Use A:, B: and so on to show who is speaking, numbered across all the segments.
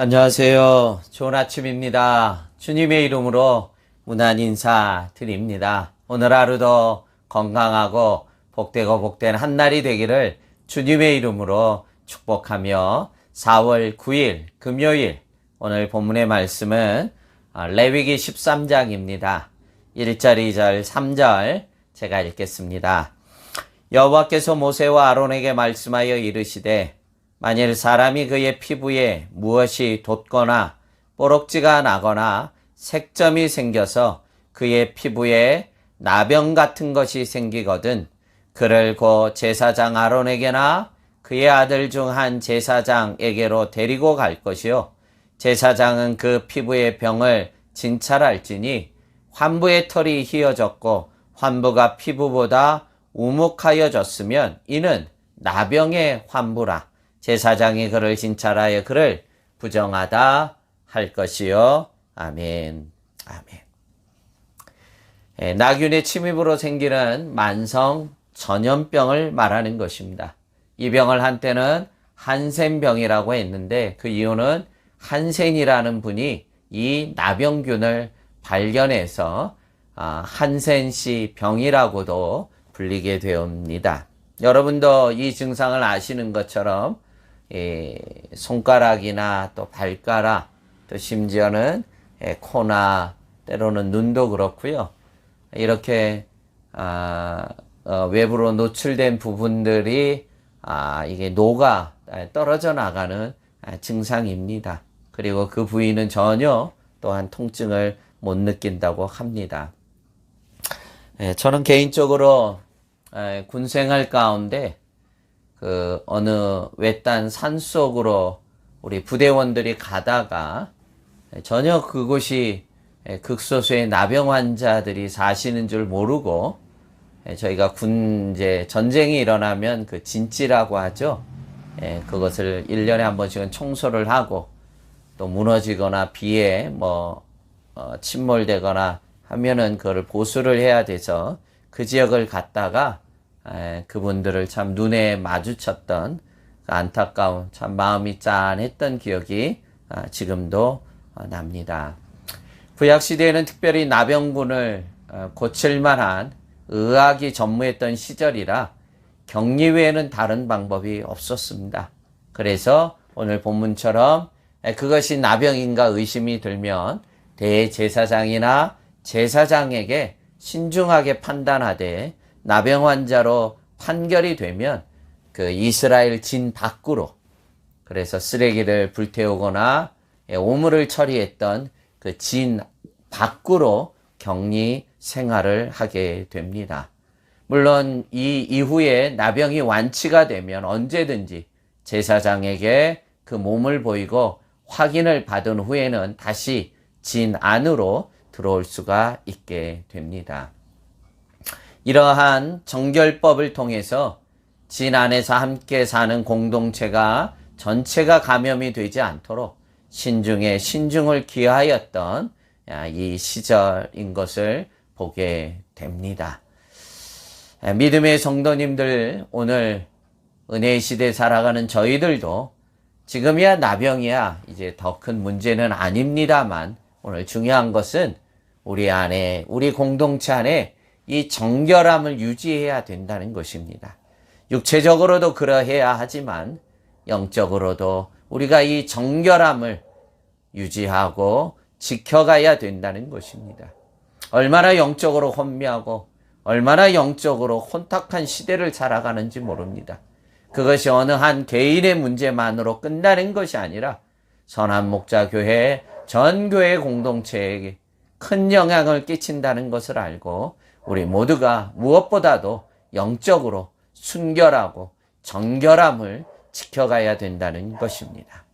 A: 안녕하세요. 좋은 아침입니다. 주님의 이름으로 문안 인사 드립니다. 오늘 하루도 건강하고 복되고 복된 한 날이 되기를 주님의 이름으로 축복하며 4월 9일 금요일 오늘 본문의 말씀은 레위기 13장입니다. 1절, 2절, 3절 제가 읽겠습니다. 여호와께서 모세와 아론에게 말씀하여 이르시되 만일 사람이 그의 피부에 무엇이 돋거나 뽀록지가 나거나 색점이 생겨서 그의 피부에 나병 같은 것이 생기거든 그를 곧 제사장 아론에게나 그의 아들 중 한 제사장에게로 데리고 갈 것이요 제사장은 그 피부의 병을 진찰할지니 환부의 털이 휘어졌고 환부가 피부보다 우묵하여졌으면 이는 나병의 환부라. 제사장이 그를 진찰하여 그를 부정하다 할 것이요. 아멘. 아멘. 나균의 침입으로 생기는 만성 전염병을 말하는 것입니다. 이 병을 한때는 한센병이라고 했는데 그 이유는 한센이라는 분이 이 나병균을 발견해서 한센씨 병이라고도 불리게 되옵니다. 여러분도 이 증상을 아시는 것처럼 손가락이나 또 발가락 또 심지어는 코나 때로는 눈도 그렇고요. 이렇게 외부로 노출된 부분들이 이게 녹아 떨어져 나가는 증상입니다. 그리고 그 부위는 전혀 또한 통증을 못 느낀다고 합니다. 저는 개인적으로 군 생활 가운데 그 어느 외딴 산속으로 우리 부대원들이 가다가 전혀 그곳이 극소수의 나병 환자들이 사시는 줄 모르고 저희가 이제 전쟁이 일어나면 그 진지라고 하죠. 그것을 1년에 한 번씩은 청소를 하고 또 무너지거나 비에 침몰되거나 하면은 그걸 보수를 해야 돼서 그 지역을 갔다가 그분들을 참 눈에 마주쳤던 그 안타까운 참 마음이 짠했던 기억이 지금도 납니다. 구약시대에는 특별히 나병군을 고칠 만한 의학이 전무했던 시절이라 격리 외에는 다른 방법이 없었습니다. 그래서 오늘 본문처럼 그것이 나병인가 의심이 들면 대제사장이나 제사장에게 신중하게 판단하되 나병 환자로 판결이 되면 그 이스라엘 진 밖으로 그래서 쓰레기를 불태우거나 오물을 처리했던 그 진 밖으로 격리 생활을 하게 됩니다. 물론 이 이후에 나병이 완치가 되면 언제든지 제사장에게 그 몸을 보이고 확인을 받은 후에는 다시 진 안으로 들어올 수가 있게 됩니다. 이러한 정결법을 통해서 진 안에서 함께 사는 공동체가 전체가 감염이 되지 않도록 신중에 신중을 기하였던 이 시절인 것을 보게 됩니다. 믿음의 성도님들, 오늘 은혜의 시대에 살아가는 저희들도 지금이야 나병이야 이제 더 큰 문제는 아닙니다만 오늘 중요한 것은 우리 안에, 우리 공동체 안에 이 정결함을 유지해야 된다는 것입니다. 육체적으로도 그러해야 하지만 영적으로도 우리가 이 정결함을 유지하고 지켜가야 된다는 것입니다. 얼마나 영적으로 혼미하고 얼마나 영적으로 혼탁한 시대를 살아가는지 모릅니다. 그것이 어느 한 개인의 문제만으로 끝나는 것이 아니라 선한목자교회 전 교회 공동체에게 큰 영향을 끼친다는 것을 알고 우리 모두가 무엇보다도 영적으로 순결하고 정결함을 지켜가야 된다는 것입니다.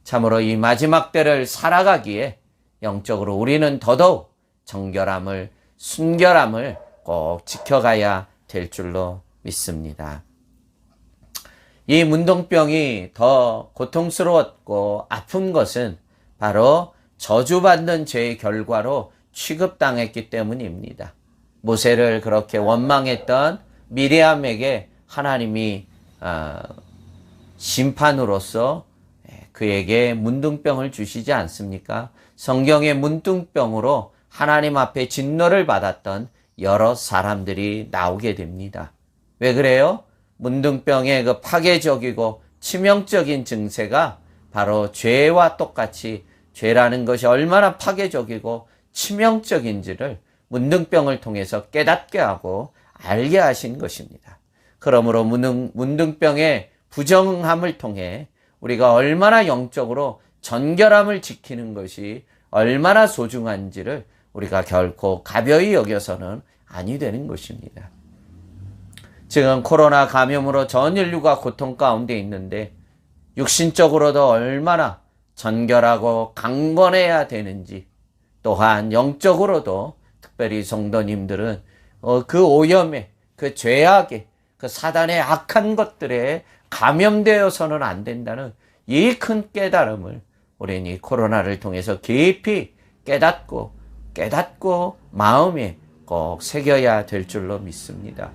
A: 참으로 이 마지막 때를 살아가기에 영적으로 우리는 더더욱 정결함을, 순결함을 꼭 지켜가야 될 줄로 믿습니다. 이 문둥병이 더 고통스러웠고 아픈 것은 바로 저주받는 죄의 결과로 취급당했기 때문입니다. 모세를 그렇게 원망했던 미리암에게 하나님이 심판으로서 그에게 문둥병을 주시지 않습니까? 성경의 문둥병으로 하나님 앞에 진노를 받았던 여러 사람들이 나오게 됩니다. 왜 그래요? 문둥병의 그 파괴적이고 치명적인 증세가 바로 죄와 똑같이 죄라는 것이 얼마나 파괴적이고 치명적인지를 문둥병을 통해서 깨닫게 하고 알게 하신 것입니다. 그러므로 문둥병의 부정함을 통해 우리가 얼마나 영적으로 정결함을 지키는 것이 얼마나 소중한지를 우리가 결코 가벼이 여겨서는 아니 되는 것입니다. 지금 코로나 감염으로 전 인류가 고통 가운데 있는데 육신적으로도 얼마나 정결하고 강건해야 되는지, 또한 영적으로도 특별히 성도님들은 그 오염에, 그 죄악에, 그 사단의 악한 것들에 감염되어서는 안 된다는 이 큰 깨달음을 우리는 이 코로나를 통해서 깊이 깨닫고 마음에 꼭 새겨야 될 줄로 믿습니다.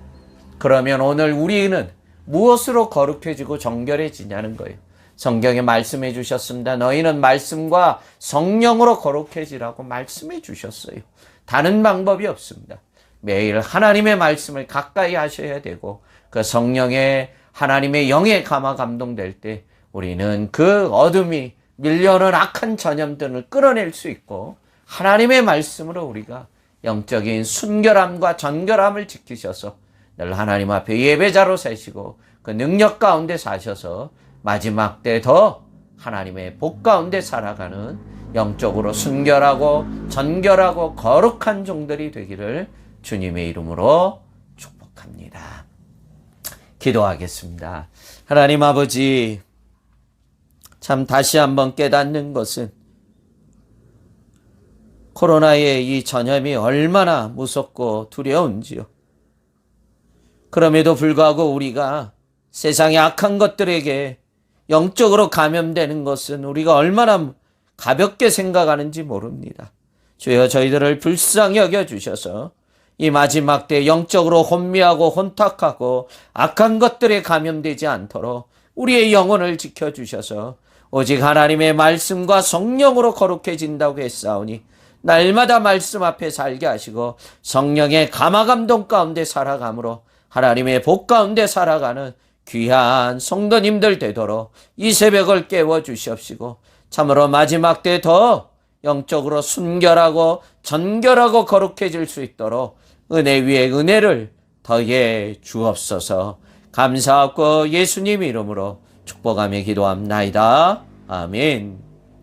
A: 그러면 오늘 우리는 무엇으로 거룩해지고 정결해지냐는 거예요. 성경에 말씀해 주셨습니다. 너희는 말씀과 성령으로 거룩해지라고 말씀해 주셨어요. 다른 방법이 없습니다. 매일 하나님의 말씀을 가까이 하셔야 되고 그 성령의 하나님의 영에 감화 감동될 때 우리는 그 어둠이 밀려오는 악한 전염들을 끌어낼 수 있고 하나님의 말씀으로 우리가 영적인 순결함과 정결함을 지키셔서 늘 하나님 앞에 예배자로 사시고 그 능력 가운데 사셔서 마지막 때 더 하나님의 복 가운데 살아가는 영적으로 순결하고 정결하고 거룩한 종들이 되기를 주님의 이름으로 축복합니다. 기도하겠습니다. 하나님 아버지, 참 다시 한번 깨닫는 것은 코로나의 이 전염이 얼마나 무섭고 두려운지요. 그럼에도 불구하고 우리가 세상의 악한 것들에게 영적으로 감염되는 것은 우리가 얼마나 가볍게 생각하는지 모릅니다. 주여 저희들을 불쌍히 여겨주셔서 이 마지막 때 영적으로 혼미하고 혼탁하고 악한 것들에 감염되지 않도록 우리의 영혼을 지켜주셔서 오직 하나님의 말씀과 성령으로 거룩해진다고 했사오니 날마다 말씀 앞에 살게 하시고 성령의 감화감동 가운데 살아감으로 하나님의 복 가운데 살아가는 귀한 성도님들 되도록 이 새벽을 깨워주시옵시고 참으로 마지막 때 더 영적으로 순결하고 정결하고 거룩해질 수 있도록 은혜 위에 은혜를 더해 주옵소서. 감사하고 예수님 이름으로 축복하며 기도합나이다. 아멘.